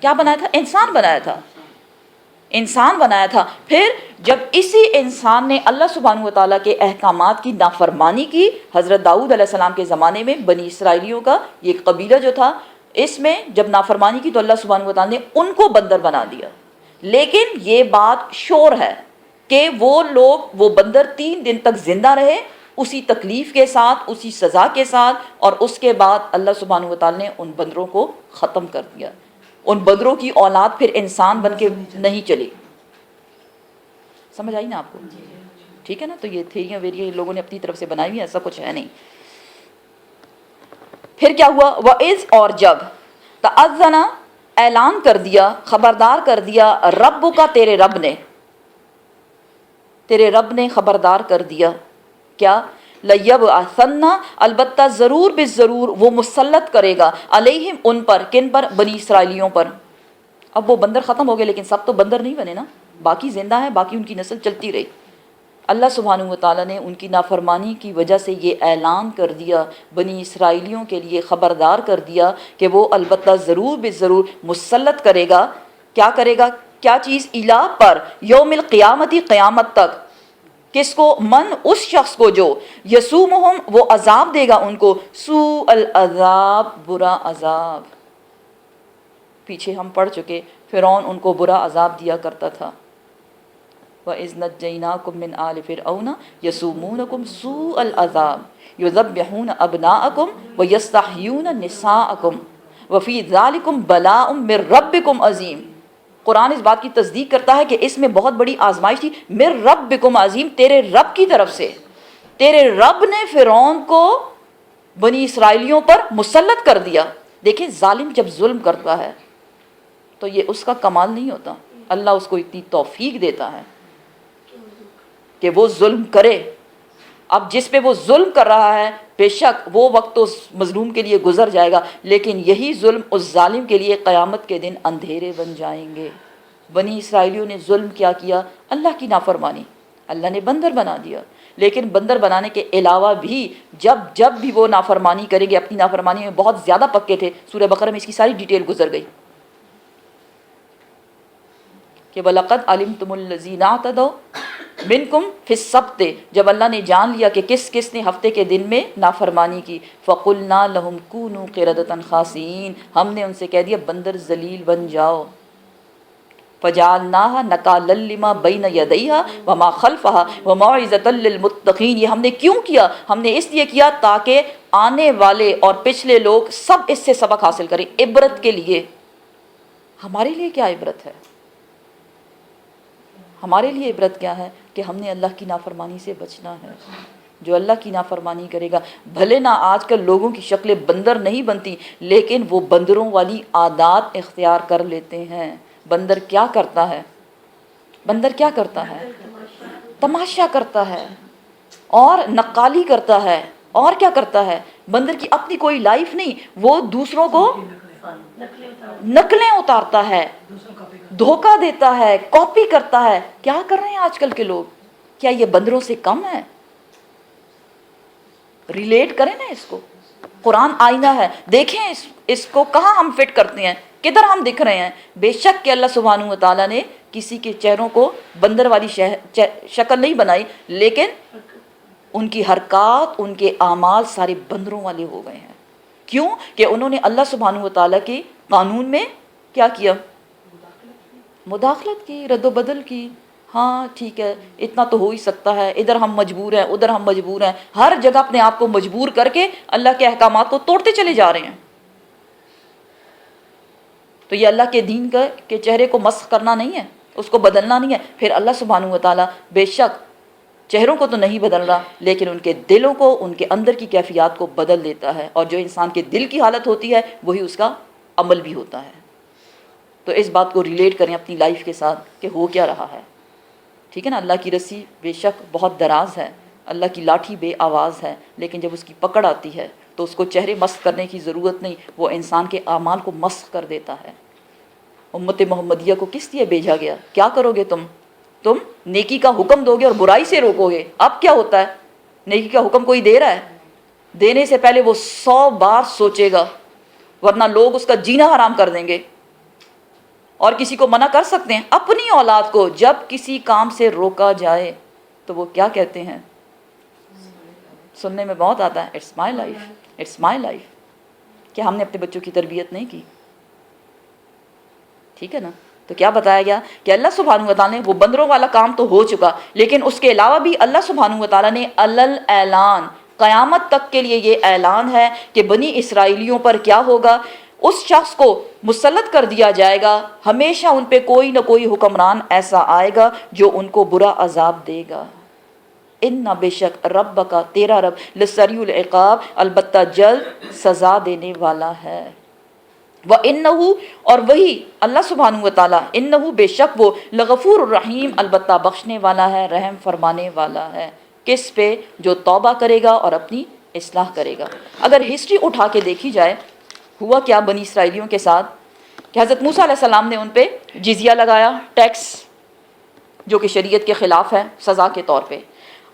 کیا بنایا تھا؟ انسان بنایا تھا، انسان بنایا تھا۔ پھر جب اسی انسان نے اللہ سبحانہ و تعالیٰ کے احکامات کی نافرمانی کی، حضرت داؤد علیہ السلام کے زمانے میں بنی اسرائیلیوں کا یہ قبیلہ جو تھا، اس میں جب نافرمانی کی تو اللہ سبحانہ و تعالیٰ نے ان کو بندر بنا دیا۔ لیکن یہ بات شور ہے کہ وہ لوگ، وہ بندر 3 دن تک زندہ رہے، اسی تکلیف کے ساتھ، اسی سزا کے ساتھ، اور اس کے بعد اللہ سبحانہ و تعالیٰ نے ان بندروں کو ختم کر دیا۔ ان بندروں کی اولاد پھر انسان بن کے نہیں چلی۔ سمجھ آئی نا آپ کو؟ ٹھیک ہے نا؟ تو یہ تھیریاں ویریاں لوگوں نے اپنی طرف سے بنائی ہوئی ہیں، ایسا کچھ ہے نہیں۔ پھر کیا ہوا؟ وَإِذْ، اور جب، تَأَذَّنَ، اعلان کر دیا، خبردار کر دیا، رب کا، تیرے رب نے، تیرے رب نے خبردار کر دیا، کیا؟ لَيَبْعَثَنَّ، البتہ ضرور بالضرور وہ مسلط کرے گا، علیہم، ان پر، کن پر؟ بنی اسرائیلیوں پر۔ اب وہ بندر ختم ہو گئے لیکن سب تو بندر نہیں بنے نا، باقی زندہ ہیں، باقی ان کی نسل چلتی رہی۔ اللہ سبحانہ و تعالیٰ نے ان کی نافرمانی کی وجہ سے یہ اعلان کر دیا، بنی اسرائیلیوں کے لیے خبردار کر دیا کہ وہ البتہ ضرور بالضرور مسلط کرے گا۔ کیا کرے گا؟ کیا چیز؟ الہ، پر، یوم القیامتی، قیامت تک۔ کس کو؟ من، اس شخص کو جو، یسومہم، وہ عذاب دے گا ان کو، سوء العذاب، برا عذاب۔ پیچھے ہم پڑھ چکے، فرعون ان کو برا عذاب دیا کرتا تھا۔ وَإِذْ نَجَّيْنَاكُمْ مِنْ آلِ فِرْعَوْنَ يَسُومُونَكُمْ سُوءَ الْعَذَابِ يُذَبِّحُونَ أَبْنَاءَكُمْ وَيَسْتَحْيُونَ نِسَاءَكُمْ وَفِي ذَلِكُمْ بَلَاءٌ مِّن رَبِّكُمْ عَظِيمٌ۔ قرآن اس بات کی تصدیق کرتا ہے کہ اس میں بہت بڑی آزمائش تھی، مِن رَبِّكُمْ عظیم، تیرے رب کی طرف سے۔ تیرے رب نے فرعون کو بنی اسرائیلیوں پر مسلط کر دیا۔ دیکھیں، ظالم جب ظلم کرتا ہے تو یہ اس کا کمال نہیں ہوتا، اللہ اس کو اتنی توفیق دیتا ہے کہ وہ ظلم کرے۔ اب جس پہ وہ ظلم کر رہا ہے، بے شک وہ وقت تو اس مظلوم کے لیے گزر جائے گا، لیکن یہی ظلم اس ظالم کے لیے قیامت کے دن اندھیرے بن جائیں گے۔ بنی اسرائیلیوں نے ظلم کیا؟ اللہ کی نافرمانی، اللہ نے بندر بنا دیا۔ لیکن بندر بنانے کے علاوہ بھی جب بھی وہ نافرمانی کریں گے، اپنی نافرمانی میں بہت زیادہ پکے تھے۔ سورہ بقرہ میں اس کی ساری ڈیٹیل گزر گئی کہ وَلَقَدْ عَلِمْتُمُ الَّذِينَ اعْتَدَوْا مِنْكُمْ فِي السَّبْتِ، جب اللہ نے جان لیا کہ کس کس نے ہفتے کے دن میں نافرمانی کی، فَقُلْنَا لَهُمْ كُونُوا قِرَدَةً خَاسِئِينَ، ہم نے ان سے کہہ دیا بندر ذلیل بن جاؤ۔ فَجَعَلْنَاهَا نَكَالًا لِمَا بَيْنَ يَدَيْهَا وَمَا خَلْفَهَا وَمَوْعِظَةً لِّلْمُتَّقِينَ، یہ ہم نے کیوں کیا؟ ہم نے اس لیے کیا تاکہ آنے والے اور پچھلے لوگ سب اس سے سبق حاصل کریں، عبرت کے لیے۔ ہمارے لیے کیا عبرت ہے؟ ہمارے لیے عبرت کیا ہے؟ کہ ہم نے اللہ کی نافرمانی سے بچنا ہے۔ جو اللہ کی نافرمانی کرے گا، بھلے نہ آج کل لوگوں کی شکلیں بندر نہیں بنتی، لیکن وہ بندروں والی عادات اختیار کر لیتے ہیں۔ بندر کیا کرتا ہے؟ بندر کیا کرتا ہے؟ تماشا کرتا ہے اور نقالی کرتا ہے، اور کیا کرتا ہے؟ بندر کی اپنی کوئی لائف نہیں، وہ دوسروں کو نقلیں اتارتا ہے، دھوکہ دیتا ہے، کاپی کرتا ہے۔ کیا کر رہے ہیں آج کل کے لوگ؟ کیا یہ بندروں سے کم ہے؟ ریلیٹ کریں نا اس کو۔ قرآن آئینہ ہے، دیکھیں اس کو کہاں ہم فٹ کرتے ہیں، کدھر ہم دکھ رہے ہیں۔ بے شک کہ اللہ سبحانہ و تعالیٰ نے کسی کے چہروں کو بندر والی شکل نہیں بنائی، لیکن ان کی حرکات، ان کے اعمال سارے بندروں والے ہو گئے ہیں۔ کیوں؟ کہ انہوں نے اللہ سبحانہ و تعالیٰ کے قانون میں کیا کیا؟ مداخلت کی، رد و بدل کی۔ ہاں ٹھیک ہے، اتنا تو ہو ہی سکتا ہے، ادھر ہم مجبور ہیں، ادھر ہم مجبور ہیں، ہر جگہ اپنے آپ کو مجبور کر کے اللہ کے احکامات کو توڑتے چلے جا رہے ہیں۔ تو یہ اللہ کے دین کے چہرے کو مسخ کرنا نہیں ہے، اس کو بدلنا نہیں ہے۔ پھر اللہ سبحانہ و تعالیٰ بے شک چہروں کو تو نہیں بدل رہا، لیکن ان کے دلوں کو، ان کے اندر کی کیفیات کو بدل دیتا ہے، اور جو انسان کے دل کی حالت ہوتی ہے وہی اس کا عمل بھی ہوتا ہے۔ تو اس بات کو ریلیٹ کریں اپنی لائف کے ساتھ کہ ہو کیا رہا ہے۔ ٹھیک ہے نا؟ اللہ کی رسی بے شک بہت دراز ہے، اللہ کی لاٹھی بے آواز ہے، لیکن جب اس کی پکڑ آتی ہے تو اس کو چہرے مسخ کرنے کی ضرورت نہیں، وہ انسان کے اعمال کو مسخ کر دیتا ہے۔ امت محمدیہ کو کس لیے بھیجا گیا؟ کیا کرو گے تم نیکی کا حکم دو گے اور برائی سے روکو گے۔ اب کیا ہوتا ہے؟ نیکی کا حکم کوئی دے رہا ہے، دینے سے پہلے وہ 100 بار سوچے گا، ورنہ لوگ اس کا جینا حرام کر دیں گے۔ اور کسی کو منع کر سکتے ہیں. اپنی اولاد کو جب کسی کام سے روکا جائے تو وہ کیا کہتے ہیں؟ سننے میں بہت آتا ہے it's my life, it's my life. کیا ہم نے اپنے بچوں کی تربیت نہیں کی؟ ٹھیک ہے نا. تو کیا بتایا گیا کہ اللہ سبحانہ و تعالیٰ نے وہ بندروں والا کام تو ہو چکا، لیکن اس کے علاوہ بھی اللہ سبحانہ و تعالیٰ نے علل اعلان، قیامت تک کے لیے یہ اعلان ہے کہ بنی اسرائیلیوں پر کیا ہوگا، اس شخص کو مسلط کر دیا جائے گا، ہمیشہ ان پہ کوئی نہ کوئی حکمران ایسا آئے گا جو ان کو برا عذاب دے گا. ان بے شک رب کا تیرا رب لسریع العقاب، البتہ جلد سزا دینے والا ہے. وَإِنَّهُ اور وہی اللہ سبحانہ و تعالیٰ، انہو بے شک وہ لغفور الرحیم البتہ بخشنے والا ہے، رحم فرمانے والا ہے. کس پہ؟ جو توبہ کرے گا اور اپنی اصلاح کرے گا. اگر ہسٹری اٹھا کے دیکھی جائے ہوا کیا بنی اسرائیلیوں کے ساتھ کہ حضرت موسیٰ علیہ السلام نے ان پہ جزیہ لگایا، ٹیکس جو کہ شریعت کے خلاف ہے سزا کے طور پہ.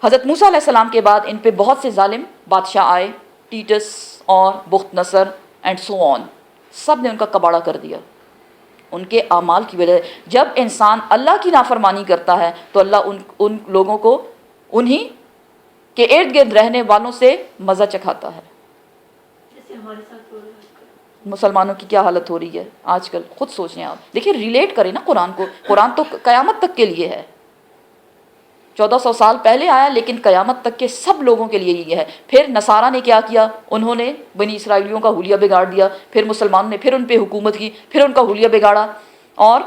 حضرت موسیٰ علیہ السلام کے بعد ان پہ بہت سے ظالم بادشاہ آئے، ٹیٹس اور بخت نصر اینڈ سو آن، سب نے ان کا کباڑا کر دیا ان کے اعمال کی وجہ. جب انسان اللہ کی نافرمانی کرتا ہے تو اللہ ان لوگوں کو انہی کے ارد گرد رہنے والوں سے مزہ چکھاتا ہے. جیسے ہمارے ساتھ ہو رہا ہے آج کل. مسلمانوں کی کیا حالت ہو رہی ہے آج کل، خود سوچیں آپ. دیکھیں ریلیٹ کریں نا قرآن کو، قرآن تو قیامت تک کے لیے ہے، 1400 سال پہلے آیا لیکن قیامت تک کے سب لوگوں کے لیے یہ ہے. پھر نصارہ نے کیا کیا، انہوں نے بنی اسرائیلیوں کا حلیہ بگاڑ دیا، پھر مسلمانوں نے پھر ان پہ حکومت کی، پھر ان کا حلیہ بگاڑا، اور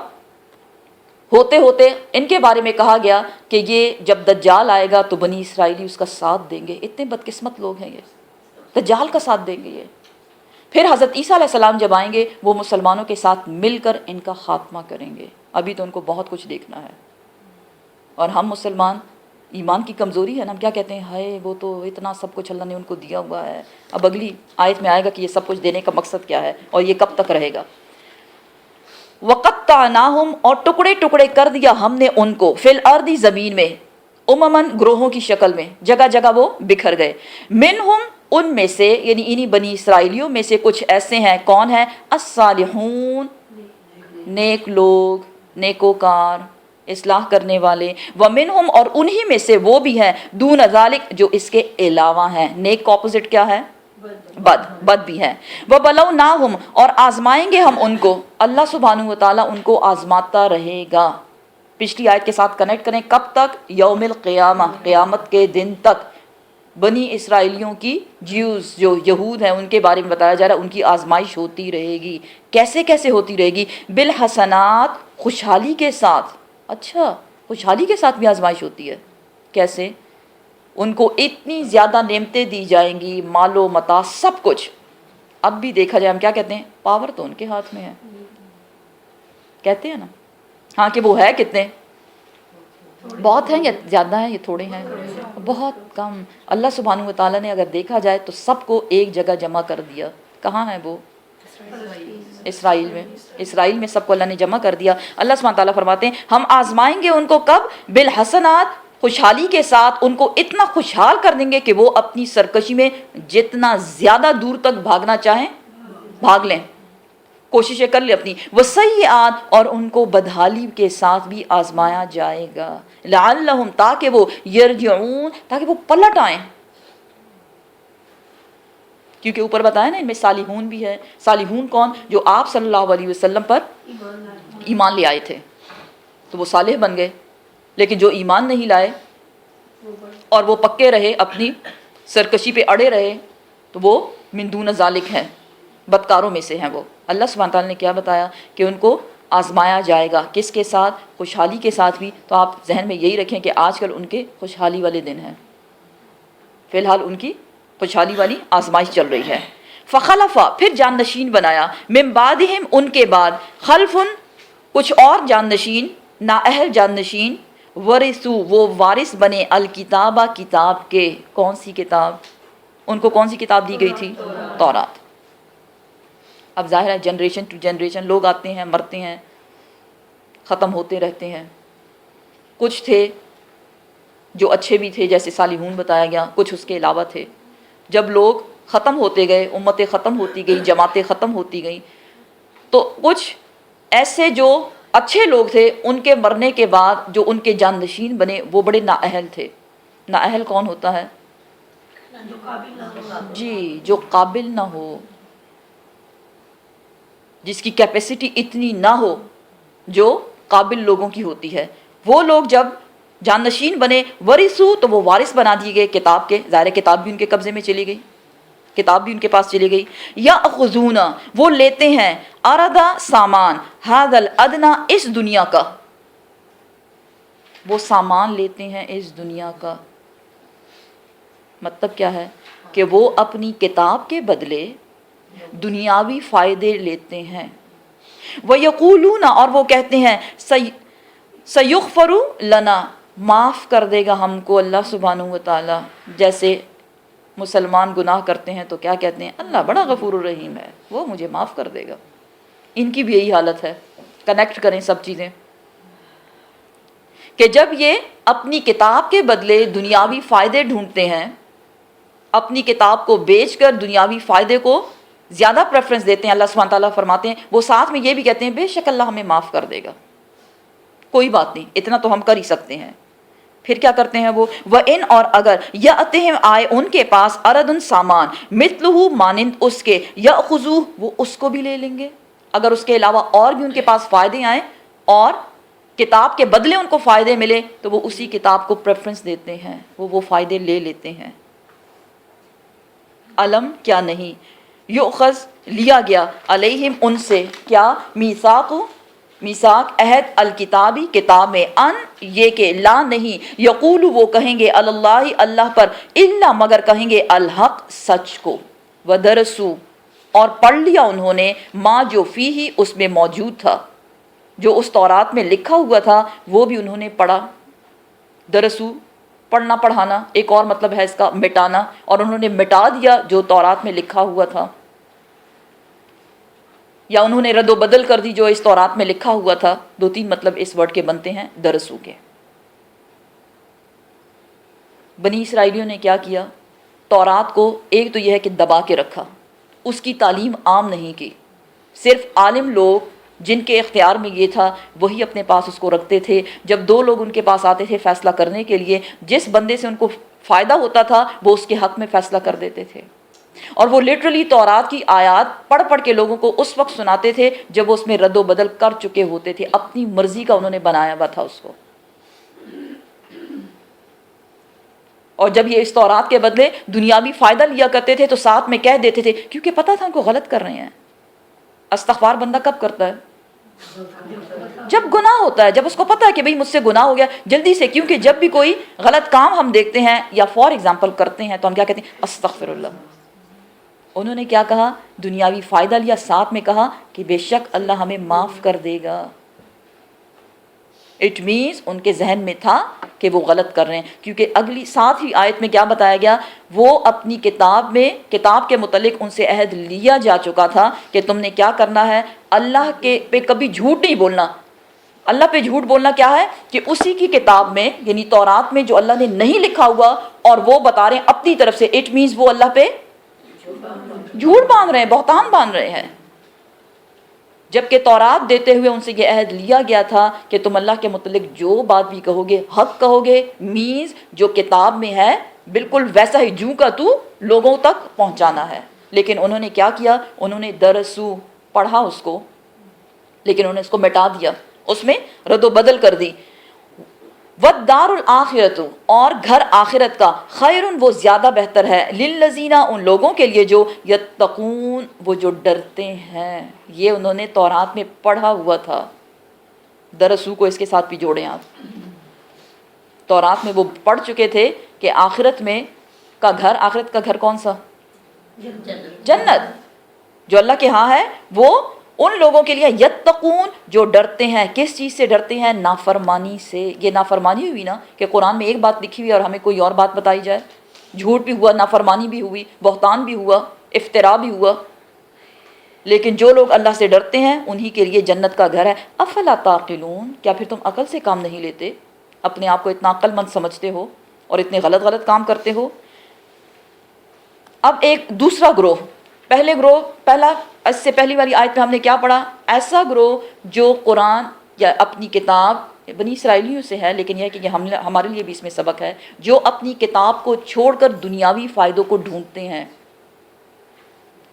ہوتے ہوتے ان کے بارے میں کہا گیا کہ یہ جب دجال آئے گا تو بنی اسرائیلی اس کا ساتھ دیں گے. اتنے بدقسمت لوگ ہیں یہ، دجال کا ساتھ دیں گے یہ. پھر حضرت عیسیٰ علیہ السلام جب آئیں گے وہ مسلمانوں کے ساتھ مل کر ان کا خاتمہ کریں گے. ابھی تو ان کو بہت کچھ دیکھنا ہے. اور ہم مسلمان، ایمان کی کمزوری ہے نا، ہم کیا کہتے ہیں، ہائے وہ تو اتنا سب کچھ اللہ نے ان کو دیا ہوا ہے. اب اگلی آیت میں آئے گا کہ یہ سب کچھ دینے کا مقصد کیا ہے اور یہ کب تک رہے گا. وَقَطَّعْنَاهُمْ اور ٹکڑے ٹکڑے کر دیا ہم نے ان کو، فی الارض زمین میں، امماً گروہوں کی شکل میں، جگہ جگہ وہ بکھر گئے. منہم ان میں سے، یعنی انہی بنی اسرائیلیوں میں سے کچھ ایسے ہیں، کون ہیں؟ الصالحون، نیک لوگ، نیکوکار، اصلاح کرنے والے. ومنہم اور انہی میں سے وہ بھی ہیں، دون ذالک جو اس کے علاوہ ہیں. نیک کا اپوزٹ کیا ہے؟ بد بھی ہے. وَبَلَوْنَاهُمْ اور آزمائیں گے ہم ان کو. اللہ سبحانہ و تعالیٰ ان کو آزماتا رہے گا. پچھلی آیت کے ساتھ کنیکٹ کریں، کب تک؟ یوم القیامہ، قیامت کے دن تک. بنی اسرائیلیوں کی، جیوز جو یہود ہیں، ان کے بارے میں بتایا جا رہا ہے ان کی آزمائش ہوتی رہے گی. کیسے کیسے ہوتی رہے گی؟ بالحسنات، خوشحالی کے ساتھ. اچھا، خوشحالی کے ساتھ بھی آزمائش ہوتی ہے. کیسے؟ ان کو اتنی زیادہ نعمتیں دی جائیں گی، مال و متاع سب کچھ. اب بھی دیکھا جائے ہم کیا کہتے ہیں، پاور تو ان کے ہاتھ میں ہے، کہتے ہیں نا. ہاں کہ وہ ہے کتنے؟ بہت ہیں یا زیادہ ہیں یا تھوڑے ہیں؟ بہت کم. اللہ سبحانہ و تعالیٰ نے اگر دیکھا جائے تو سب کو ایک جگہ جمع کر دیا. کہاں ہے وہ؟ اسرائیل میں. اسرائیل میں سب کو اللہ نے جمع کر دیا. اللہ سبحانہ تعالیٰ فرماتے ہیں ہم آزمائیں گے ان کو کب؟ بالحسنات، خوشحالی کے ساتھ. ان کو اتنا خوشحال کر دیں گے کہ وہ اپنی سرکشی میں جتنا زیادہ دور تک بھاگنا چاہیں بھاگ لیں، کوششیں کر لیں اپنی. وسیئات اور ان کو بدحالی کے ساتھ بھی آزمایا جائے گا. لعلہم تاکہ وہ یرجعون، تاکہ وہ پلٹ آئیں. کیونکہ اوپر بتایا نا ان میں صالحون بھی ہے. صالحون کون؟ جو آپ صلی اللہ علیہ وسلم پر ایمان لے آئے تھے تو وہ صالح بن گئے. لیکن جو ایمان نہیں لائے اور وہ پکے رہے، اپنی سرکشی پہ اڑے رہے، تو وہ من دون ذالک ہیں، بدکاروں میں سے ہیں وہ. اللہ سبحانہ تعالیٰ نے کیا بتایا کہ ان کو آزمایا جائے گا. کس کے ساتھ؟ خوشحالی کے ساتھ بھی. تو آپ ذہن میں یہی رکھیں کہ آج کل ان کے خوشحالی والے دن ہیں. فی الحال ان کی خوشحالی والی آزمائش چل رہی ہے. فخلفا پھر جانشین بنایا، من بعدہم ان کے بعد، خلفن کچھ اور جانشین، نااہل جانشین، ورثو وہ وارث بنے، الکتابہ کتاب کے. کون سی کتاب؟ ان کو کون سی کتاب دی گئی تھی؟ تورات. اب ظاہر ہے جنریشن ٹو جنریشن لوگ آتے ہیں، مرتے ہیں، ختم ہوتے رہتے ہیں. کچھ تھے جو اچھے بھی تھے جیسے صالحون بتایا گیا، کچھ اس کے علاوہ تھے. جب لوگ ختم ہوتے گئے، امتیں ختم ہوتی گئی، جماعتیں ختم ہوتی گئیں، تو کچھ ایسے جو اچھے لوگ تھے ان کے مرنے کے بعد جو ان کے جانشین بنے وہ بڑے نااہل تھے. نااہل کون ہوتا ہے؟ جو قابل نہ ہو. جی جو قابل نہ ہو، جس کی کیپیسٹی اتنی نہ ہو جو قابل لوگوں کی ہوتی ہے. وہ لوگ جب جانشین بنے ورثو تو وہ وارث بنا دیے گئے کتاب کے. ظاہر کتاب بھی ان کے قبضے میں چلی گئی، کتاب بھی ان کے پاس چلی گئی. یاخذون وہ لیتے ہیں اردا سامان ھذا الادنا اس دنیا کا، وہ سامان لیتے ہیں اس دنیا کا. مطلب کیا ہے کہ وہ اپنی کتاب کے بدلے دنیاوی فائدے لیتے ہیں. وَيَقُولُونَ اور وہ کہتے ہیں سَيُغْفَرُ لَنَا معاف کر دے گا ہم کو اللہ سبحانہ و تعالیٰ. جیسے مسلمان گناہ کرتے ہیں تو کیا کہتے ہیں؟ اللہ بڑا غفور الرحیم ہے، وہ مجھے معاف کر دے گا. ان کی بھی یہی حالت ہے. کنیکٹ کریں سب چیزیں کہ جب یہ اپنی کتاب کے بدلے دنیاوی فائدے ڈھونڈتے ہیں، اپنی کتاب کو بیچ کر دنیاوی فائدے کو زیادہ پریفرنس دیتے ہیں، اللہ سبحانہ تعالیٰ فرماتے ہیں وہ ساتھ میں یہ بھی کہتے ہیں بے شک اللہ ہمیں معاف کر دے گا، کوئی بات نہیں، اتنا تو ہم کر ہی سکتے ہیں. پھر کیا کرتے ہیں وہ وَإِنْ اور اگر یأتہم آئے ان کے پاس اردن سامان مثلہ مانند اس کے یأخذوہ وہ اس کو بھی لے لیں گے. اگر اس کے علاوہ اور بھی ان کے پاس فائدے آئیں اور کتاب کے بدلے ان کو فائدے ملے تو وہ اسی کتاب کو پریفرنس دیتے ہیں، وہ فائدے لے لیتے ہیں. علم کیا نہیں یؤخذ لیا گیا علیہم ان سے کیا میثاق عہد الکتابی کتاب میں ان یہ کہ لا نہیں یقول وہ کہیں گے اللہ اللہ پر الا مگر کہیں گے الحق سچ کو. ودرسو اور پڑھ لیا انہوں نے ما جو فیہ اس میں موجود تھا، جو اس تورات میں لکھا ہوا تھا وہ بھی انہوں نے پڑھا. درسو پڑھنا پڑھانا، ایک اور مطلب ہے اس کا مٹانا، اور انہوں نے مٹا دیا جو تورات میں لکھا ہوا تھا، یا انہوں نے رد و بدل کر دی جو اس تورات میں لکھا ہوا تھا. دو تین مطلب اس ورڈ کے بنتے ہیں درسو کے. بنی اسرائیلیوں نے کیا کیا؟ تورات کو ایک تو یہ ہے کہ دبا کے رکھا، اس کی تعلیم عام نہیں کی. صرف عالم لوگ جن کے اختیار میں یہ تھا وہی اپنے پاس اس کو رکھتے تھے. جب دو لوگ ان کے پاس آتے تھے فیصلہ کرنے کے لیے، جس بندے سے ان کو فائدہ ہوتا تھا وہ اس کے حق میں فیصلہ کر دیتے تھے. اور وہ لٹرلی تورات کی آیات پڑھ پڑھ کے لوگوں کو اس وقت سناتے تھے جب وہ اس میں رد و بدل کر چکے ہوتے تھے. اپنی مرضی کا انہوں نے بنایا ہوا تھا اس کو. اور جب یہ اس تورات کے بدلے دنیاوی فائدہ لیا کرتے تھے تو ساتھ میں کہہ دیتے تھے، کیونکہ پتہ تھا ان کو غلط کر رہے ہیں. استغفار بندہ کب کرتا ہے؟ جب گناہ ہوتا ہے، جب اس کو پتہ ہے کہ بھئی مجھ سے گناہ ہو گیا جلدی سے. کیونکہ جب بھی کوئی غلط کام ہم دیکھتے ہیں یا فار ایگزامپل کرتے ہیں تو ہم کیا کہتے ہیں؟ استغفر اللہ. انہوں نے کیا کہا؟ دنیاوی فائدہ لیا، ساتھ میں کہا کہ بے شک اللہ ہمیں معاف کر دے گا. اٹ مینس ان کے ذہن میں تھا کہ وہ غلط کر رہے ہیں. کیونکہ اگلی ساتھ ہی آیت میں کیا بتایا گیا؟ وہ اپنی کتاب میں کتاب کے متعلق ان سے عہد لیا جا چکا تھا کہ تم نے کیا کرنا ہے، اللہ کے پہ کبھی جھوٹ نہیں بولنا. اللہ پہ جھوٹ بولنا کیا ہے کہ اسی کی کتاب میں یعنی تورات میں جو اللہ نے نہیں لکھا ہوا اور وہ بتا رہے ہیں اپنی طرف سے، اٹ مینس وہ اللہ پہ جھوٹ باندھ رہے ہیں، بہتان باندھ رہے ہیں. جبکہ تورات دیتے ہوئے ان سے یہ عہد لیا گیا تھا کہ تم اللہ کے متعلق جو بات بھی کہو گے حق کہو گے، مینز جو کتاب میں ہے بالکل ویسا ہی جوں کا تو لوگوں تک پہنچانا ہے. لیکن انہوں نے کیا کیا؟ انہوں نے درسو پڑھا اس کو، لیکن انہوں نے اس کو مٹا دیا، اس میں رد و بدل کر دی. وَالدَّارُ الْآخِرَةُ اور گھر آخرت کا خیرٌ وہ زیادہ بہتر ہے للذین ان لوگوں کے لیے جو یتقون وہ جو ڈرتے ہیں. یہ انہوں نے تورات میں پڑھا ہوا تھا. درسو کو اس کے ساتھ بھی جوڑیں آپ. تورات میں وہ پڑھ چکے تھے کہ آخرت میں کا گھر، آخرت کا گھر کون سا؟ جنت. جو اللہ کے ہاں ہے وہ ان لوگوں کے لیے یتقون جو ڈرتے ہیں. کس چیز سے ڈرتے ہیں؟ نافرمانی سے. یہ نافرمانی ہوئی نا کہ قرآن میں ایک بات لکھی ہوئی اور ہمیں کوئی اور بات بتائی جائے. جھوٹ بھی ہوا، نافرمانی بھی ہوئی، بہتان بھی ہوا، افترا بھی ہوا. لیکن جو لوگ اللہ سے ڈرتے ہیں انہی کے لیے جنت کا گھر ہے. افلا تعقلون کیا پھر تم عقل سے کام نہیں لیتے؟ اپنے آپ کو اتنا عقل مند سمجھتے ہو اور اتنے غلط غلط کام کرتے ہو. اب ایک دوسرا گروہ پہلے گروہ اس سے پہلی والی آیت میں ہم نے کیا پڑھا؟ ایسا گروہ جو قرآن یا اپنی کتاب بنی اسرائیلیوں سے ہے، لیکن یہ ہے کہ ہمارے لیے بھی اس میں سبق ہے، جو اپنی کتاب کو چھوڑ کر دنیاوی فائدوں کو ڈھونڈتے ہیں،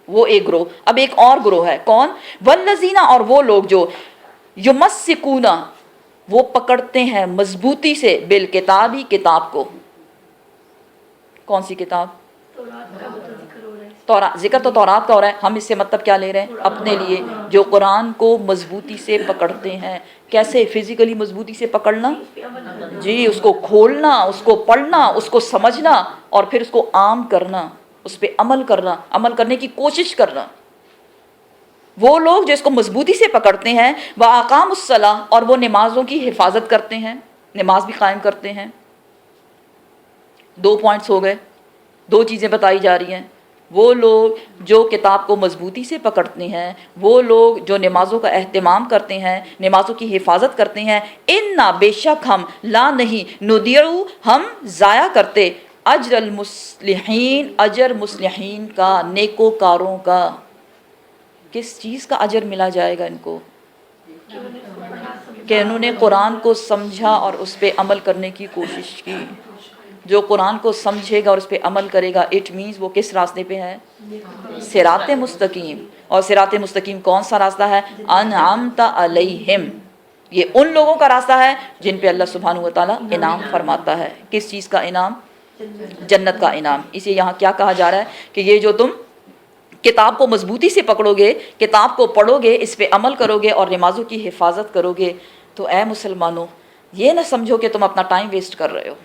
وہ ایک گروہ۔ اب ایک اور گروہ ہے، کون؟ والذین، اور وہ لوگ جو یمسکون، وہ پکڑتے ہیں مضبوطی سے، بالکتابی، کتاب کو۔ کون سی کتاب؟ تورات کا تو ذکر ہو رہا ہے۔ ذکر تو تورات کا ہو رہا ہے، ہم اس سے مطلب کیا لے رہے ہیں؟ اپنے لیے، جو قرآن کو مضبوطی سے پکڑتے ہیں۔ کیسے؟ فزیکلی مضبوطی سے پکڑنا، جی، اس کو کھولنا، اس کو پڑھنا، اس کو سمجھنا، اور پھر اس کو عام کرنا، اس پہ عمل کرنا، عمل کرنے کی کوشش کرنا۔ وہ لوگ جو اس کو مضبوطی سے پکڑتے ہیں، وَأَقَامُوا الصَّلَاةَ، اور وہ نمازوں کی حفاظت کرتے ہیں، نماز بھی قائم کرتے ہیں۔ 2 پوائنٹس ہو گئے، 2 چیزیں بتائی جا رہی ہیں۔ وہ لوگ جو کتاب کو مضبوطی سے پکڑتے ہیں، وہ لوگ جو نمازوں کا اہتمام کرتے ہیں، نمازوں کی حفاظت کرتے ہیں، اِنَّا، بے شک ہم، لا نہیں، نُضِيعُ، ہم ضائع کرتے، اجر المصلحین، اجر مصلحین کا، نیکوکاروں کا۔ کس چیز کا اجر ملا جائے گا ان کو؟ کہ انہوں نے قرآن کو سمجھا اور اس پہ عمل کرنے کی کوشش کی۔ جو قرآن کو سمجھے گا اور اس پہ عمل کرے گا، اٹ مینز وہ کس راستے پہ ہے؟ صراط مستقیم۔ اور صراط مستقیم کون سا راستہ ہے؟ انعمت علیہم، یہ ان لوگوں کا راستہ ہے جن پہ اللہ سبحانہ و تعالیٰ انعام فرماتا ہے۔ کس چیز کا انعام؟ جنت کا انعام۔ اسے یہاں کیا کہا جا رہا ہے کہ یہ جو تم کتاب کو مضبوطی سے پکڑو گے، کتاب کو پڑھو گے، اس پہ عمل کرو گے اور نمازوں کی حفاظت کرو گے، تو اے مسلمانوں، یہ نہ سمجھو کہ تم اپنا ٹائم ویسٹ کر رہے ہو۔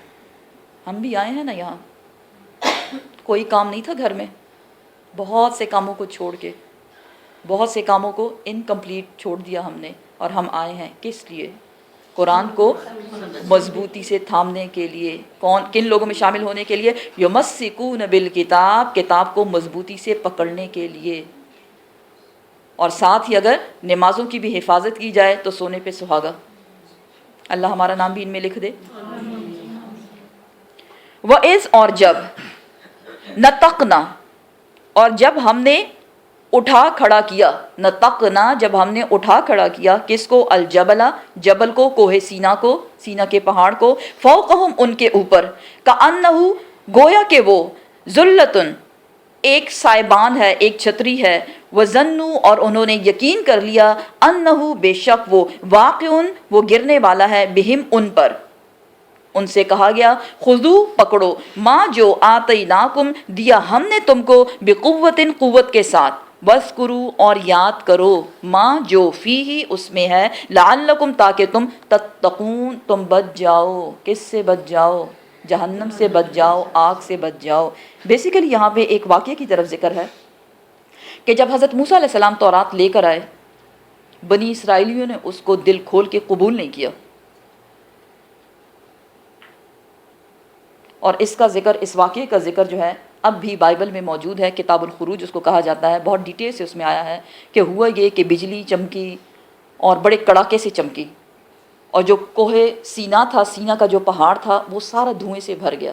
ہم بھی آئے ہیں نا یہاں، کوئی کام نہیں تھا گھر میں، بہت سے کاموں کو چھوڑ کے، بہت سے کاموں کو انکمپلیٹ چھوڑ دیا ہم نے، اور ہم آئے ہیں کس لیے؟ قرآن کو مضبوطی سے تھامنے کے لیے۔ کن لوگوں میں شامل ہونے کے لیے؟ یمسکون بالکتاب، کتاب کو مضبوطی سے پکڑنے کے لیے، اور ساتھ ہی اگر نمازوں کی بھی حفاظت کی جائے تو سونے پہ سہاگا۔ اللہ ہمارا نام بھی ان میں لکھ دے۔ وَإِذْ، اور جب، نَطَقْنَا، اور جب ہم نے اٹھا کھڑا کیا، نَطَقْنَا، جب ہم نے اٹھا کھڑا کیا، کس کو؟ الجبل، جبل کو، کوہ سینا کو، سینا کے پہاڑ کو، فوقہم، ان کے اوپر، کأنہ، گویا کہ وہ، ذلتن، ایک سائبان ہے، ایک چھتری ہے، وظنوا، اور انہوں نے یقین کر لیا، انہ، بے شک وہ، واقعن، وہ گرنے والا ہے، بہم، ان پر۔ ان سے کہا گیا، خذو، پکڑو، ما، جو، آتیناکم، دیا ہم نے تم کو، بقوت، قوت کے ساتھ، وذکروا، اور یاد کرو، ما، جو، فیہ، اس میں ہے، لعلکم، تاکہ تم، تتقون، تم بچ جاؤ۔ کس سے بچ جاؤ؟ جہنم سے بچ جاؤ، آگ سے بچ جاؤ۔ بیسیکلی یہاں پہ ایک واقعے کی طرف ذکر ہے کہ جب حضرت موسیٰ علیہ السلام تورات لے کر آئے، بنی اسرائیلیوں نے اس کو دل کھول کے قبول نہیں کیا، اور اس کا ذکر، اس واقعے کا ذکر جو ہے اب بھی بائبل میں موجود ہے، کتاب الخروج اس کو کہا جاتا ہے، بہت ڈیٹیل سے اس میں آیا ہے کہ ہوا یہ کہ بجلی چمکی اور بڑے کڑاکے سے چمکی، اور جو کوہ سینا تھا، سینا کا جو پہاڑ تھا، وہ سارا دھوئیں سے بھر گیا۔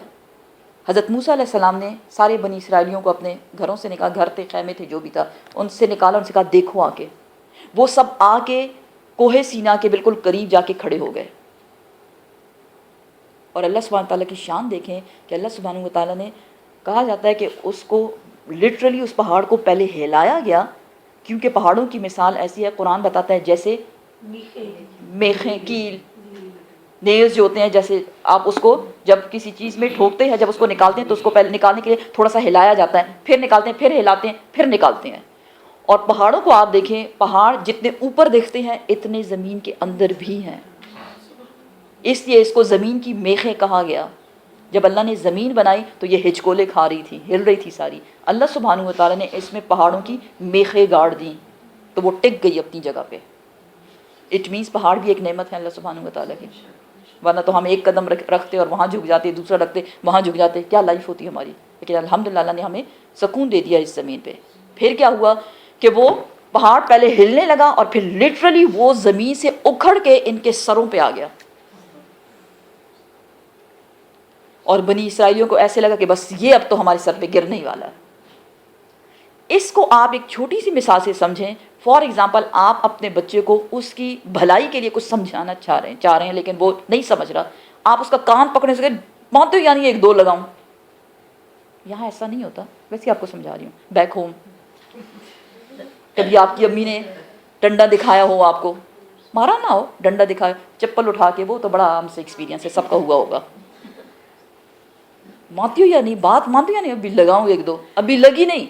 حضرت موسیٰ علیہ السلام نے سارے بنی اسرائیلیوں کو اپنے گھروں سے نکالا، گھر تھے، خیمے تھے، جو بھی تھا، ان سے نکالا، ان سے کہا دیکھو آ کے۔ وہ سب آ کے کوہ سینا کے بالکل قریب جا کے کھڑے ہو گئے، اور اللہ سبحانہ تعالیٰ کی شان دیکھیں کہ اللہ سبحانہ و تعالیٰ نے، کہا جاتا ہے کہ اس کو لٹرلی اس پہاڑ کو پہلے ہلایا گیا، کیونکہ پہاڑوں کی مثال ایسی ہے، قرآن بتاتا ہے جیسے میخیں، کیل، نیلز جو ہوتے ہیں، جیسے آپ اس کو جب کسی چیز میں ٹھوکتے ہیں، جب اس کو نکالتے ہیں تو اس کو پہلے نکالنے کے لیے تھوڑا سا ہلایا جاتا ہے، پھر نکالتے ہیں، پھر ہلاتے ہیں، پھر نکالتے ہیں۔ اور پہاڑوں کو آپ دیکھیں، پہاڑ جتنے اوپر دیکھتے ہیں اتنے زمین کے اندر بھی ہیں، اس لیے اس کو زمین کی میخیں کہا گیا۔ جب اللہ نے زمین بنائی تو یہ ہچکولے کھا رہی تھی، ہل رہی تھی ساری، اللہ سبحانہ و تعالیٰ نے اس میں پہاڑوں کی میخیں گاڑ دیں تو وہ ٹک گئی اپنی جگہ پہ۔ اٹ مینس پہاڑ بھی ایک نعمت ہے اللہ سبحانہ و تعالیٰ کی، ورنہ تو ہم ایک قدم رکھتے اور وہاں جھک جاتے، دوسرا رکھتے وہاں جھک جاتے، کیا لائف ہوتی ہماری۔ لیکن الحمدللہ اللہ نے ہمیں سکون دے دیا اس زمین پہ۔ پھر کیا ہوا کہ وہ پہاڑ پہلے ہلنے لگا اور پھر لٹرلی وہ زمین سے اکھڑ کے ان کے سروں پہ آ گیا، اور بنی اسرائیلیوں کو ایسے لگا کہ بس یہ اب تو ہمارے سر پہ گرنے ہی والا ہے۔ اس کو آپ ایک چھوٹی سی مثال سے سمجھیں. فار ایگزامپل آپ اپنے بچے کو اس کی بھلائی کے لیے کچھ سمجھانا چاہ رہے ہیں لیکن وہ نہیں سمجھ رہا, آپ اس کا کان پکڑنے سے مانتے ہو یعنی 1-2 لگاؤں. یہاں ایسا نہیں ہوتا, ویسے آپ کو سمجھا رہی ہوں. بیک ہوم کبھی آپ کی امی نے ڈنڈا دکھایا ہو, آپ کو مارا نہ ہو, ڈنڈا دکھایا, چپل اٹھا کے, وہ تو بڑا عام سے ایکسپیرینس ہے, سب کا ہوا ہوگا. مانتی ہو یا نہیں, بات مانتی ہو یا نہیں, ابھی لگاؤں 1-2, ابھی لگی نہیں.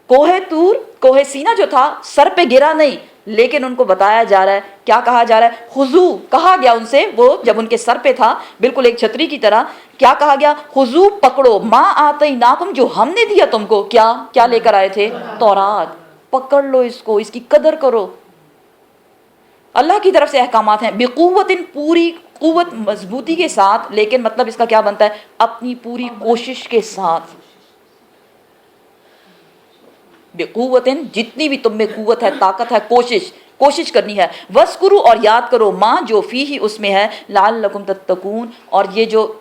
کوہ طور, کوہ سینا جو تھا سر پہ گرا نہیں, لیکن ان کو بتایا جا رہا ہے, کیا کہا جا رہا ہے, خضو کہا گیا ان سے, وہ جب ان کے سر پہ تھا بالکل ایک چھتری کی طرح, کیا کہا گیا, خضو پکڑو ما آتیناکم, جو ہم نے دیا تم کو. کیا لے کر آئے تھے, تورات, پکڑ لو اس کو, اس کی قدر کرو. اللہ کی طرف سے احکامات ہیں, بقوت, پوری قوت مضبوطی کے ساتھ, لیکن مطلب اس کا کیا بنتا ہے, اپنی پوری کوشش کے ساتھ. بقوت, جتنی بھی تم میں قوت ہے, طاقت ہے, کوشش کرنی ہے. وذکروا, اور یاد کرو, ماں جو فیہ, اس میں ہے, لعلکم تتقون, اور یہ جو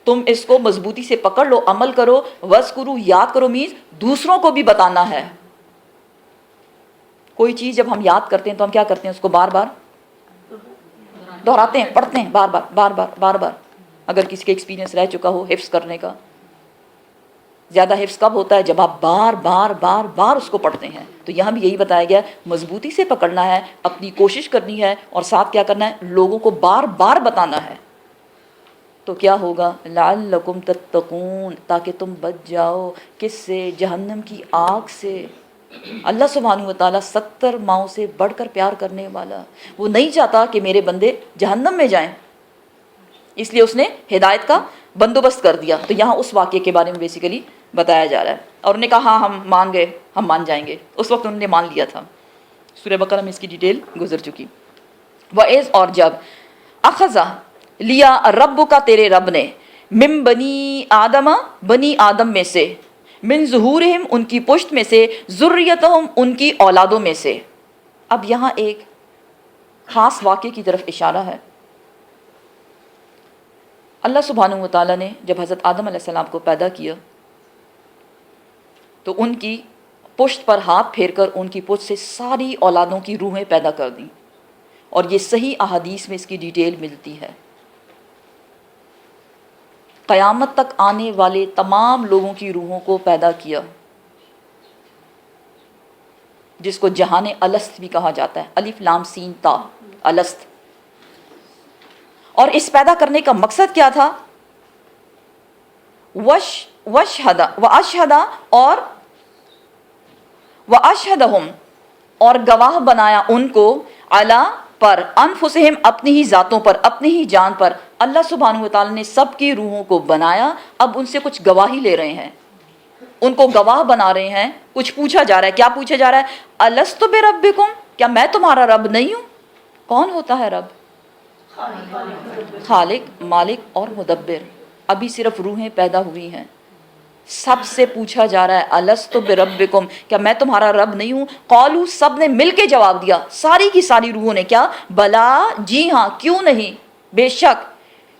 تم اس کو مضبوطی سے پکڑ لو, عمل کرو. وذکروا, یاد کرو مینز دوسروں کو بھی بتانا ہے. کوئی چیز جب ہم یاد کرتے ہیں تو ہم کیا کرتے ہیں, اس کو بار بار دہراتے ہیں, پڑھتے ہیں, بار بار. اگر کسی کا ایکسپیرینس رہ چکا ہو حفظ کرنے کا, زیادہ حفظ کب ہوتا ہے, جب آپ بار اس کو پڑھتے ہیں. تو یہاں بھی یہی بتایا گیا, مضبوطی سے پکڑنا ہے, اپنی کوشش کرنی ہے, اور ساتھ کیا کرنا ہے, لوگوں کو بار بتانا ہے. تو کیا ہوگا, لعلکم تتقون, تاکہ تم بچ جاؤ کس سے, جہنم کی آگ سے. اللہ سبحانہ وتعالیٰ 70 ماؤں سے بڑھ کر پیار کرنے والا, وہ نہیں چاہتا کہ میرے بندے جہنم میں جائیں, اس لیے اس نے ہدایت کا بندوبست کر دیا. تو یہاں اس واقعے کے بارے میں بیسیکلی بتایا جا رہا ہے. اور انہوں نے کہا ہاں ہم مان گئے, ہم مان جائیں گے. اس وقت انہوں نے مان لیا تھا. سورہ بقرہ میں اس کی ڈیٹیل گزر چکی. وَإِذْ, اور جب, اخذا, لیا, رب کا, تیرے رب نے, من بنی آدم, بنی آدم میں سے, من ظہورہم, ان کی پشت میں سے, ذریتہم, ان کی اولادوں میں سے. اب یہاں ایک خاص واقعے کی طرف اشارہ ہے. اللہ سبحانہ وتعالیٰ نے جب حضرت آدم علیہ السلام کو پیدا کیا تو ان کی پشت پر ہاتھ پھیر کر ان کی پشت سے ساری اولادوں کی روحیں پیدا کر دیں, اور یہ صحیح احادیث میں اس کی ڈیٹیل ملتی ہے. قیامت تک آنے والے تمام لوگوں کی روحوں کو پیدا کیا, جس کو جہان الست بھی کہا جاتا ہے, الف لام سین تا, الست. اور اس پیدا کرنے کا مقصد کیا تھا, واشہدا, اور واشہدہم, اور گواہ بنایا ان کو, علی, پر, انفسہم, اپنی ہی ذاتوں پر, اپنی ہی جان پر. اللہ سبحانہ وتعالیٰ نے سب کی روحوں کو بنایا, اب ان سے کچھ گواہی لے رہے ہیں, ان کو گواہ بنا رہے ہیں. کچھ پوچھا جا رہا ہے, کیا پوچھا جا رہا ہے, الست بربکم, کیا میں تمہارا رب نہیں ہوں. کون ہوتا ہے رب, خالق, مالک اور مدبر. ابھی صرف روحیں پیدا ہوئی ہیں, سب سے پوچھا جا رہا ہے, الست بربکم, کیا میں تمہارا رب نہیں ہوں. قالو, سب نے مل کے جواب دیا, ساری کی ساری روحوں نے, کیا, بلا, جی ہاں, کیوں نہیں, بے شک,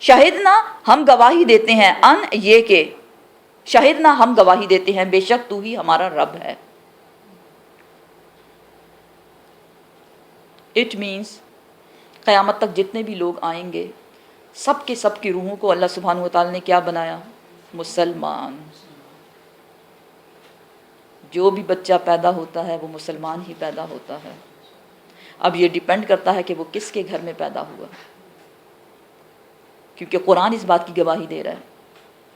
شہدنا, ہم گواہی دیتے ہیں, ان, یہ کہ, شہدنا, ہم گواہی دیتے ہیں, بے شک تو ہی ہمارا رب ہے. اٹ مینس قیامت تک جتنے بھی لوگ آئیں گے, سب کے سب کی روحوں کو اللہ سبحانہ وتعالیٰ نے کیا بنایا, مسلمان. جو بھی بچہ پیدا ہوتا ہے وہ مسلمان ہی پیدا ہوتا ہے. اب یہ ڈیپینڈ کرتا ہے کہ وہ کس کے گھر میں پیدا ہوا, کیونکہ قرآن اس بات کی گواہی دے رہا ہے.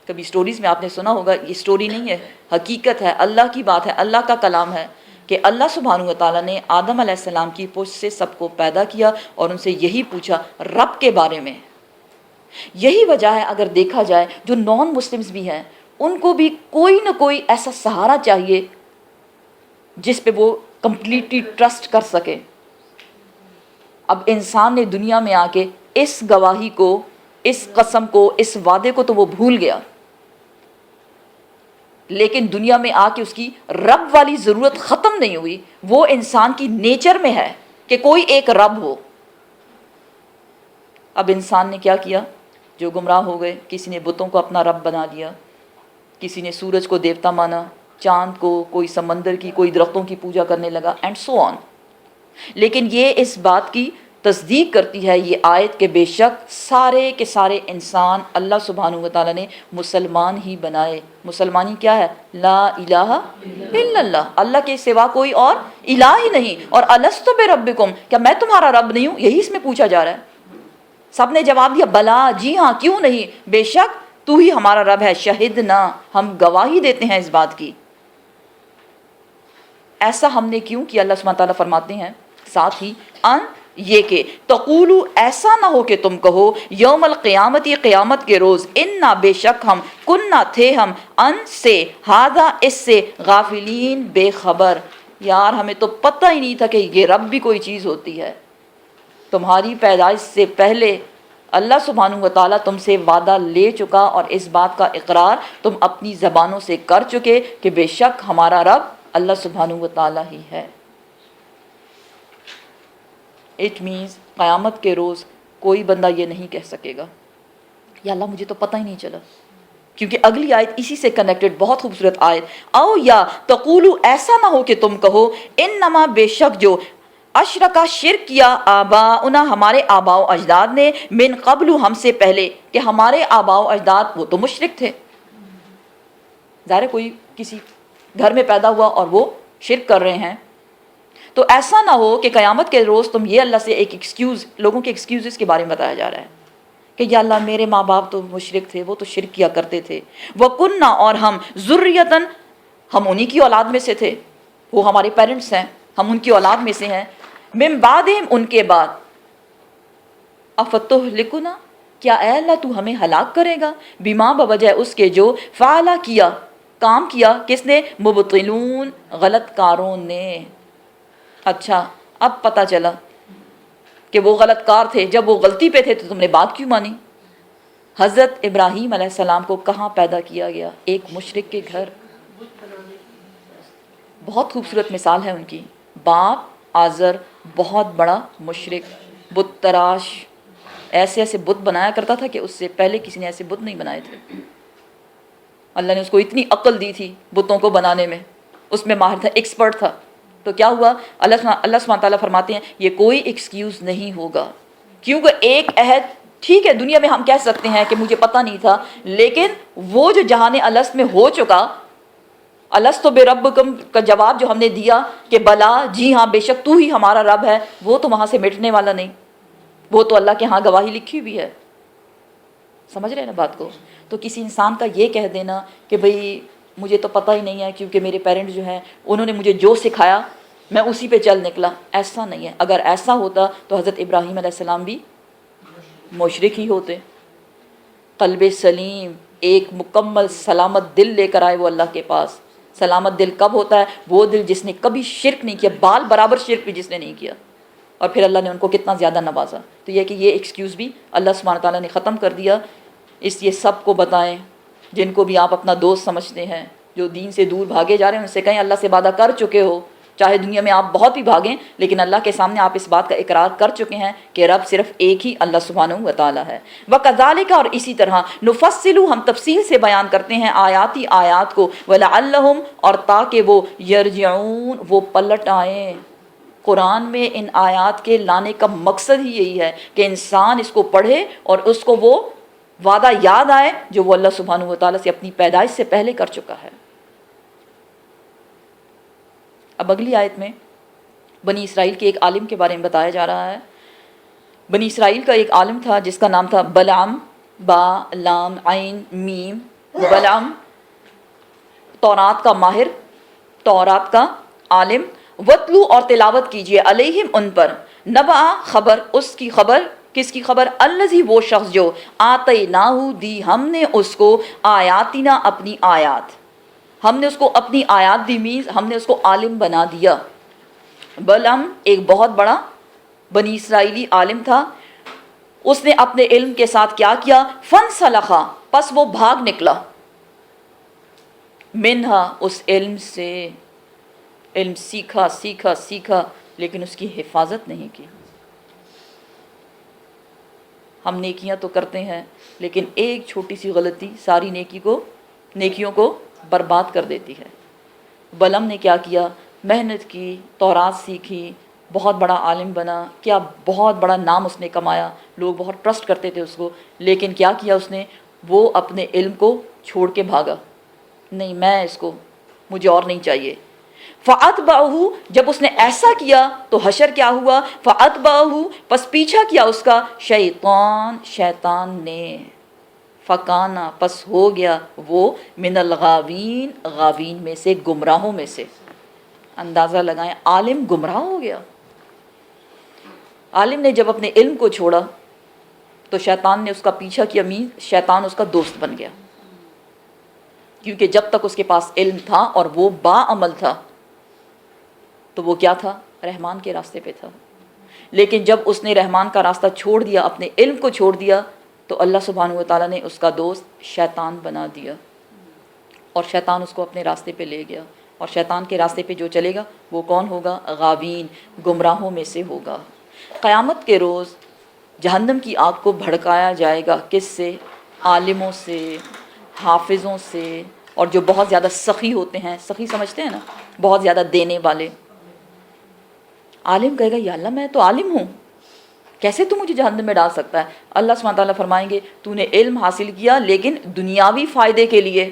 کبھی سٹوریز میں آپ نے سنا ہوگا, یہ سٹوری نہیں ہے, حقیقت ہے, اللہ کی بات ہے, اللہ کا کلام ہے, کہ اللہ سبحانہ وتعالیٰ نے آدم علیہ السلام کی پشت سے سب کو پیدا کیا, اور ان سے یہی پوچھا رب کے بارے میں. یہی وجہ ہے, اگر دیکھا جائے, جو نان مسلمز بھی ہیں, ان کو بھی کوئی نہ کوئی ایسا سہارا چاہیے جس پہ وہ کمپلیٹلی ٹرسٹ کر سکے. اب انسان نے دنیا میں آ کے اس گواہی کو, اس قسم کو, اس وعدے کو تو وہ بھول گیا, لیکن دنیا میں آ کے اس کی رب والی ضرورت ختم نہیں ہوئی. وہ انسان کی نیچر میں ہے کہ کوئی ایک رب ہو. اب انسان نے کیا کیا, جو گمراہ ہو گئے, کسی نے بتوں کو اپنا رب بنا لیا, کسی نے سورج کو دیوتا مانا, چاند کو، کوئی سمندر کی، کوئی درختوں کی پوجا کرنے لگا اینڈ سو آن. لیکن یہ اس بات کی تصدیق کرتی ہے یہ آیت کہ بے شک سارے کے سارے انسان اللہ سبحانہ و تعالیٰ نے مسلمان ہی بنائے. مسلمانی کیا ہے؟ لا الہ الا اللہ، اللہ کے سوا کوئی اور الہ ہی نہیں. اور الستو بربکم، کیا میں تمہارا رب نہیں ہوں؟ یہی اس میں پوچھا جا رہا ہے. سب نے جواب دیا بلا، جی ہاں، کیوں نہیں، بے شک تو ہی ہمارا رب ہے. شہدنا، ہم گواہی دیتے ہیں اس بات کی. ایسا ہم نے کیوں کیا؟ اللہ سبحانہ تعالیٰ فرماتے ہیں ساتھ ہی ان یہ کہ تقولو، ایسا نہ ہو کہ تم کہو یوم القیامت، یہ قیامت کے روز، انا بے شک ہم، کننا تھے ہم، ان سے، ہاذا اس سے، غافلین بے خبر. یار ہمیں تو پتہ ہی نہیں تھا کہ یہ رب بھی کوئی چیز ہوتی ہے. تمہاری پیدائش سے پہلے اللہ سبحانہ و تعالیٰ تم سے وعدہ لے چکا اور اس بات کا اقرار تم اپنی زبانوں سے کر چکے کہ بے شک ہمارا رب اللہ سبحانہ و تعالیٰ ہی ہے. اٹ مینز قیامت کے روز کوئی بندہ یہ نہیں کہہ سکے گا یا اللہ مجھے تو پتہ ہی نہیں چلا، کیونکہ اگلی آیت اسی سے کنیکٹڈ بہت خوبصورت آیت. او یا تقولو، ایسا نہ ہو کہ تم کہو انما بے شک جو اشرکا شرک کیا آباؤنا ہمارے آباء و اجداد نے، من قبل ہم سے پہلے، کہ ہمارے آباء و اجداد وہ تو مشرک تھے. ظاہر ہے کوئی کسی گھر میں پیدا ہوا اور وہ شرک کر رہے ہیں، تو ایسا نہ ہو کہ قیامت کے روز تم یہ اللہ سے ایک ایکسکیوز، لوگوں کے ایکسکیوزز کے بارے میں بتایا جا رہا ہے کہ یا اللہ میرے ماں باپ تو مشرک تھے، وہ تو شرک کیا کرتے تھے. وَكُنَّا، اور ہم، ذُرِّيَّةً ہم انہی کی اولاد میں سے تھے، وہ ہمارے پیرنٹس ہیں، ہم ان کی اولاد میں سے ہیں. من بعدہم، ان کے بعد. افتہلکنا، کیا اے اللہ تو ہمیں ہلاک کرے گا، بما بوجہ اس کے جو فعلا کیا، کام کیا، کس نے؟ مبطلون، غلط کاروں نے. اچھا اب پتہ چلا کہ وہ غلط کار تھے، جب وہ غلطی پہ تھے تو تم نے بات کیوں مانی؟ حضرت ابراہیم علیہ السلام کو کہاں پیدا کیا گیا؟ ایک مشرک کے گھر. بہت خوبصورت مثال ہے ان کی. باپ آزر بہت بڑا مشرک، بت تراش، ایسے ایسے بت بنایا کرتا تھا کہ اس سے پہلے کسی نے ایسے بت نہیں بنائے تھے. اللہ نے اس کو اتنی عقل دی تھی بتوں کو بنانے میں، اس میں ماہر تھا، ایکسپرٹ تھا. تو کیا ہوا؟ اللہ سبحانہ تعالیٰ فرماتے ہیں یہ کوئی ایکسکیوز نہیں ہوگا، کیونکہ ایک عہد، ٹھیک ہے دنیا میں ہم کہہ سکتے ہیں کہ مجھے پتہ نہیں تھا، لیکن وہ جو جہان الست میں ہو چکا، الست بربکم کا جواب جو ہم نے دیا کہ بلا، جی ہاں بے شک تو ہی ہمارا رب ہے، وہ تو وہاں سے مٹنے والا نہیں، وہ تو اللہ کے ہاں گواہی لکھی ہوئی ہے. سمجھ رہے ہیں نا بات کو؟ تو کسی انسان کا یہ کہہ دینا کہ بھئی مجھے تو پتہ ہی نہیں ہے کیونکہ میرے پیرنٹ جو ہیں انہوں نے مجھے جو سکھایا میں اسی پہ چل نکلا، ایسا نہیں ہے. اگر ایسا ہوتا تو حضرت ابراہیم علیہ السلام بھی مشرک ہی ہوتے. قلب سلیم، ایک مکمل سلامت دل لے کر آئے وہ اللہ کے پاس. سلامت دل کب ہوتا ہے؟ وہ دل جس نے کبھی شرک نہیں کیا، بال برابر شرک بھی جس نے نہیں کیا، اور پھر اللہ نے ان کو کتنا زیادہ نوازا. تو یہ کہ یہ ایکسکیوز بھی اللہ سبحانہ تعالیٰ نے ختم کر دیا. اس لیے سب کو بتائیں، جن کو بھی آپ اپنا دوست سمجھتے ہیں، جو دین سے دور بھاگے جا رہے ہیں، ان سے کہیں اللہ سے وعدہ کر چکے ہو، چاہے دنیا میں آپ بہت بھی بھاگیں لیکن اللہ کے سامنے آپ اس بات کا اقرار کر چکے ہیں کہ رب صرف ایک ہی اللہ سبحانہ و تعالیٰ ہے. وَكَذَلِكَ، اور اسی طرح، نُفَصِّلُ ہم تفصیل سے بیان کرتے ہیں آیاتی آیات کو، وَلَعَلَّهُمْ اور تاکہ وہ، یرجعون وہ پلٹ آئیں. قرآن میں ان آیات کے لانے کا مقصد ہی یہی ہے کہ انسان اس کو پڑھے اور اس کو وہ وعدہ یاد آئے جو وہ اللہ سبحانہ و تعالیٰ سے اپنی پیدائش سے پہلے کر چکا ہے. اب اگلی آیت میں بنی اسرائیل کے ایک عالم کے بارے میں بتایا جا رہا ہے. بنی اسرائیل کا ایک عالم تھا جس کا نام تھا بلعام، با لام عین میم. بلعام تورات کا ماہر، تورات کا عالم. وَاتْلُو اور تلاوت کیجیے، علیہم ان پر، نبأ خبر، اس کی خبر، کس کی خبر؟ الذی وہ شخص جو، آتیناہ دی ہم نے اس کو، آیاتنا اپنی آیات، ہم نے اس کو اپنی آیات دی، مینز ہم نے اس کو عالم بنا دیا. بلعام ایک بہت بڑا بنی اسرائیلی عالم تھا. اس نے اپنے علم کے ساتھ کیا کیا؟ فَانْسَلَخَ پس وہ بھاگ نکلا، منہا اس علم سے. علم سیکھا سیکھا سیکھا لیکن اس کی حفاظت نہیں کی. ہم نیکیاں تو کرتے ہیں لیکن ایک چھوٹی سی غلطی ساری نیکیوں کو برباد کر دیتی ہے. بلعم نے کیا کیا؟ محنت کی، تورات سیکھی، بہت بڑا عالم بنا، کیا بہت بڑا نام اس نے کمایا، لوگ بہت ٹرسٹ کرتے تھے اس کو، لیکن کیا کیا اس نے؟ وہ اپنے علم کو چھوڑ کے بھاگا، نہیں میں اس کو، مجھے اور نہیں چاہیے۔ فَأَتْبَعُهُ، جب اس نے ایسا کیا تو حشر کیا ہوا؟ فَأَتْبَعُهُ، پس پیچھا کیا اس کا؟ شیطان نے، فَكَانَ، پس ہو گیا وہ، من الغاوین، غاوین میں سے، گمراہوں میں سے۔ اندازہ لگائیں، عالم گمراہ ہو گیا۔ عالم نے جب اپنے علم کو چھوڑا تو شیطان نے اس کا پیچھا کیا، شیطان اس کا دوست بن گیا، کیونکہ جب تک اس کے پاس علم تھا اور وہ باعمل تھا تو وہ کیا تھا؟ رحمان کے راستے پہ تھا۔ لیکن جب اس نے رحمان کا راستہ چھوڑ دیا، اپنے علم کو چھوڑ دیا، تو اللہ سبحانہ و تعالیٰ نے اس کا دوست شیطان بنا دیا، اور شیطان اس کو اپنے راستے پہ لے گیا، اور شیطان کے راستے پہ جو چلے گا وہ کون ہوگا؟ غاوین، گمراہوں میں سے ہوگا۔ قیامت کے روز جہنم کی آگ کو بھڑکایا جائے گا، کس سے؟ عالموں سے، حافظوں سے، اور جو بہت زیادہ سخی ہوتے ہیں، سخی سمجھتے ہیں نا، بہت زیادہ دینے والے۔ عالم کہے گا یا اللہ میں تو عالم ہوں، کیسے تو مجھے جہنم میں ڈال سکتا ہے؟ اللہ سبحانہ تعالیٰ فرمائیں گے تو نے علم حاصل کیا لیکن دنیاوی فائدے کے لیے۔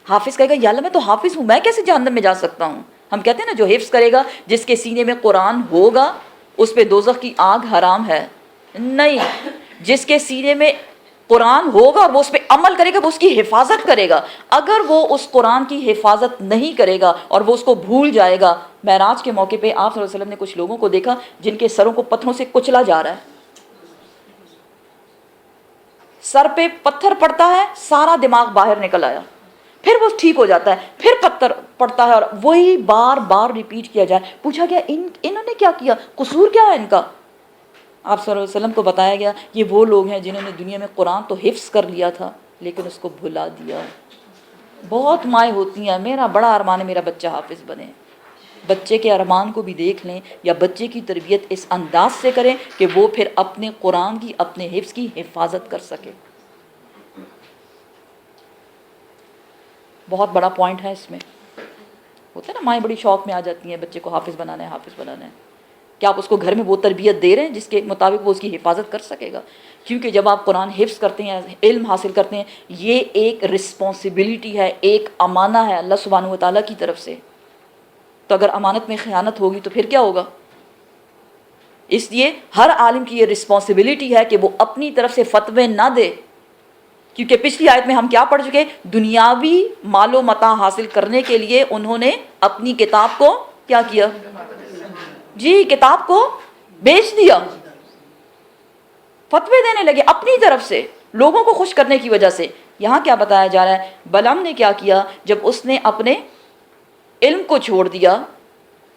حافظ کہے گا یا اللہ میں تو حافظ ہوں، میں کیسے جہنم میں جا سکتا ہوں؟ ہم کہتے ہیں نا جو حفظ کرے گا، جس کے سینے میں قرآن ہوگا اس پہ دوزخ کی آگ حرام ہے۔ نہیں، جس کے سینے میں قرآن ہوگا اور وہ اس پہ عمل کرے گا، وہ اس کی حفاظت کرے گا۔ اگر وہ اس قرآن کی حفاظت نہیں کرے گا اور وہ اس کو بھول جائے گا، معراج کے موقع پہ آپ صلی اللہ علیہ وسلم نے کچھ لوگوں کو دیکھا جن کے سروں کو پتھروں سے کچلا جا رہا ہے، سر پہ پتھر پڑتا ہے، سارا دماغ باہر نکل آیا، پھر وہ ٹھیک ہو جاتا ہے، پھر پتھر پڑتا ہے، اور وہی بار بار ریپیٹ کیا جائے۔ پوچھا گیا انہوں نے کیا کیا، قصور کیا ہے ان کا؟ آپ صلی اللہ علیہ وسلم کو بتایا گیا یہ وہ لوگ ہیں جنہوں نے دنیا میں قرآن تو حفظ کر لیا تھا لیکن اس کو بھلا دیا۔ بہت مائیں ہوتی ہیں، میرا بڑا ارمان ہے میرا بچہ حافظ بنے۔ بچے کے ارمان کو بھی دیکھ لیں، یا بچے کی تربیت اس انداز سے کریں کہ وہ پھر اپنے قرآن کی، اپنے حفظ کی حفاظت کر سکے۔ بہت بڑا پوائنٹ ہے اس میں۔ ہوتا ہے نا مائیں بڑی شوق میں آ جاتی ہیں بچے کو حافظ بنانا ہے، حافظ بنانا ہے۔ کیا آپ اس کو گھر میں وہ تربیت دے رہے ہیں جس کے مطابق وہ اس کی حفاظت کر سکے گا؟ کیونکہ جب آپ قرآن حفظ کرتے ہیں، علم حاصل کرتے ہیں، یہ ایک رسپانسبلٹی ہے، ایک امانہ ہے اللہ سبحانہ و تعالیٰ کی طرف سے۔ تو اگر امانت میں خیانت ہوگی تو پھر کیا ہوگا؟ اس لیے ہر عالم کی یہ رسپانسبلٹی ہے کہ وہ اپنی طرف سے فتوے نہ دے، کیونکہ پچھلی آیت میں ہم کیا پڑھ چکے؟ دنیاوی مال و متاع حاصل کرنے کے لیے انہوں نے اپنی کتاب کو کیا کیا؟ جی، کتاب کو بیچ دیا، فتوے دینے لگے اپنی طرف سے، لوگوں کو خوش کرنے کی وجہ سے۔ یہاں کیا بتایا جا رہا ہے؟ بلعم نے کیا کیا؟ جب اس نے اپنے علم کو چھوڑ دیا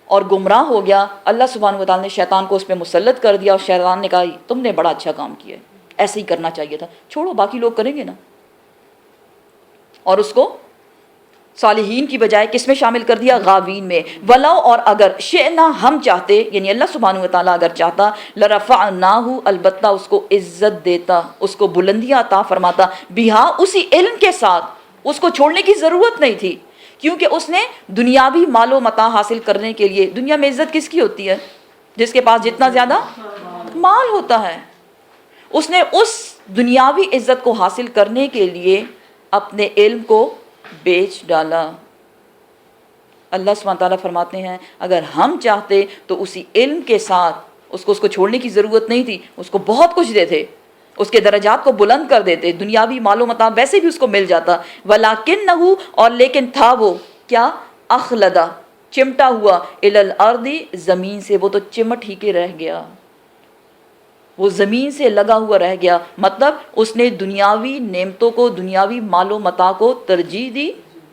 اور گمراہ ہو گیا، اللہ سبحانہ و تعالیٰ نے شیطان کو اس پہ مسلط کر دیا، اور شیطان نے کہا تم نے بڑا اچھا کام کیا، ایسے ہی کرنا چاہیے تھا، چھوڑو باقی لوگ کریں گے نا، اور اس کو صالحین کی بجائے کس میں شامل کر دیا؟ غاوین میں۔ ولو، اور اگر شئنا، ہم چاہتے، یعنی اللہ سبحانہ و تعالیٰ اگر چاہتا، لرفعناہ، البتہ اس کو عزت دیتا، اس کو بلندیاں عطا فرماتا، بہا، اسی علم کے ساتھ، اس کو چھوڑنے کی ضرورت نہیں تھی، کیونکہ اس نے دنیاوی مال و متاع حاصل کرنے کے لیے، دنیا میں عزت کس کی ہوتی ہے؟ جس کے پاس جتنا زیادہ مال ہوتا ہے۔ اس نے اس دنیاوی عزت کو حاصل کرنے کے لیے اپنے علم کو بیچ ڈالا۔ اللہ سبحانہ تعالیٰ فرماتے ہیں اگر ہم چاہتے تو اسی علم کے ساتھ اس کو چھوڑنے کی ضرورت نہیں تھی، اس کو بہت کچھ دیتے، اس کے درجات کو بلند کر دیتے، دنیاوی مال و متاع ویسے بھی اس کو مل جاتا۔ وَلَكِنَّهُ، اور لیکن تھا وہ کیا؟ اخلدا، چمٹا ہوا، الی الارض، زمین سے، وہ تو چمٹ ہی کے رہ گیا، وہ زمین سے لگا ہوا رہ گیا، مطلب اس نے دنیاوی نعمتوں کو، دنیاوی مال و متاع کو ترجیح دی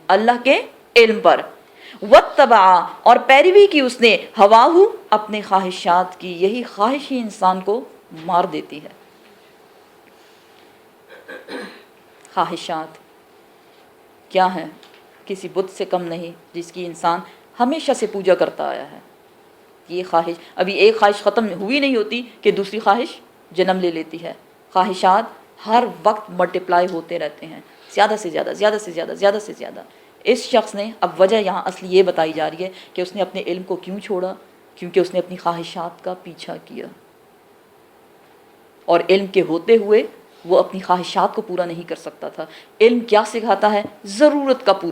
اللہ کے علم پر۔ واتبع، اور پیروی کی اس نے، ہواہ، اپنے خواہشات کی۔ یہی خواہش ہی انسان کو مار دیتی ہے۔ خواہشات کیا ہیں؟ کسی بت سے کم نہیں جس کی انسان ہمیشہ سے پوجا کرتا آیا ہے۔ یہ خواہش، ابھی ایک خواہش ختم ہوئی نہیں ہوتی کہ دوسری خواہش جنم لے لیتی ہے۔ خواہشات ہر وقت ملٹیپلائی ہوتے رہتے ہیں، زیادہ سے زیادہ، زیادہ سے زیادہ، زیادہ سے زیادہ۔ اس شخص نے، اب وجہ یہاں اصلی یہ بتائی جا رہی ہے کہ اس نے اپنے علم کو کیوں چھوڑا، کیونکہ اس نے اپنی خواہشات کا پیچھا کیا، اور علم کے ہوتے ہوئے وہ اپنی خواہشات کو پورا نہیں کر سکتا تھا۔ علم کیا سکھاتا ہے؟ ضرورت کا پورا